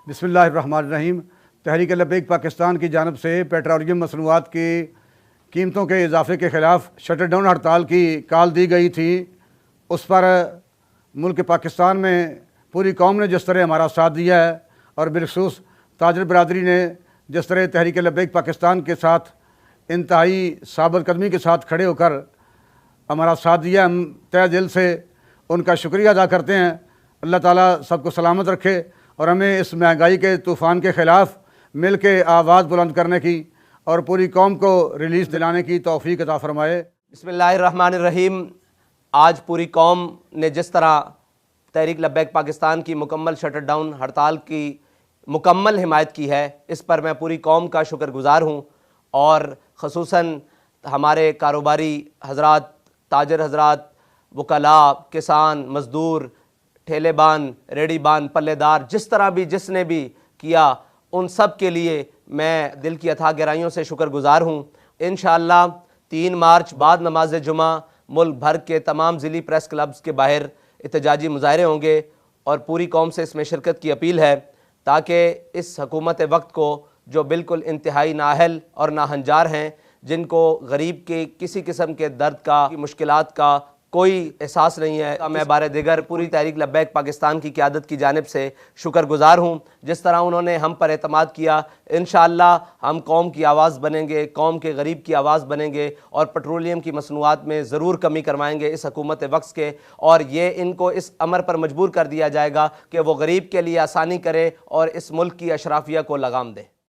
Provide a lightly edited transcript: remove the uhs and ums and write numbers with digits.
बिस्मिल्लाहिर्रहमानिर्रहीम। तहरीक लब्बैक पाकिस्तान की जानिब से पेट्रोलियम मसनूआत की कीमतों के इजाफे के ख़िलाफ़ शटर डाउन हड़ताल की कॉल दी गई थी। उस पर मुल्क पाकिस्तान में पूरी कौम ने जिस तरह हमारा साथ दिया है और बिलखसूस ताजर बरादरी ने जिस तरह तहरीक लब्बैक पाकिस्तान के साथ इंतहाई साबित कदमी के साथ खड़े होकर हमारा साथ दिया, हम तहे दिल से उनका शुक्रिया अदा करते हैं। अल्लाह ताला सबको सलामत रखे और हमें इस महंगाई के तूफ़ान के ख़िलाफ़ मिल के आवाज़ बुलंद करने की और पूरी कौम को रिलीज़ दिलाने की तौफ़ीक अता फ़रमाए। बिस्मिल्लाहिर्रहमानिर्रहीम। आज पूरी कौम ने जिस तरह तहरीक लब्बैक पाकिस्तान की मुकम्मल शटर डाउन हड़ताल की मुकम्मल हिमायत की है, इस पर मैं पूरी कौम का शुक्रगुज़ार हूँ। और ख़ुसूसन हमारे कारोबारी हज़रात, ताजर हज़रात, वकला, किसान, मज़दूर, ठेलेबान, रेडीबान, पल्लेदार, जिस तरह भी जिसने भी किया, उन सब के लिए मैं दिल की अथाह गहराइयों से शुक्रगुज़ार हूँ। इंशाअल्लाह 3 मार्च बाद नमाज जुमा मुल्क भर के तमाम ज़िली प्रेस क्लब्स के बाहर एहतजाजी मुज़ाहरे होंगे और पूरी कौम से इसमें शिरकत की अपील है, ताकि इस हुकूमत वक्त को जो बिल्कुल इंतहाई नाअहल और नाहंजार हैं, जिनको गरीब के किसी किस्म के दर्द का, मुश्किलात का कोई एहसास नहीं है, मैं बारे दिगर पूरी तहरीक लब्बैक पाकिस्तान की क़यादत की जानिब से शुक्रगुज़ार हूँ। जिस तरह उन्होंने हम पर एतमाद किया, इंशाअल्लाह हम कौम की आवाज़ बनेंगे, कौम के गरीब की आवाज़ बनेंगे और पेट्रोलियम की मसनूआत में ज़रूर कमी करवाएंगे इस हुकूमत वक्त के। और ये इनको इस अमर पर मजबूर कर दिया जाएगा कि वो गरीब के लिए आसानी करे और इस मुल्क की अशराफिया को लगाम दे।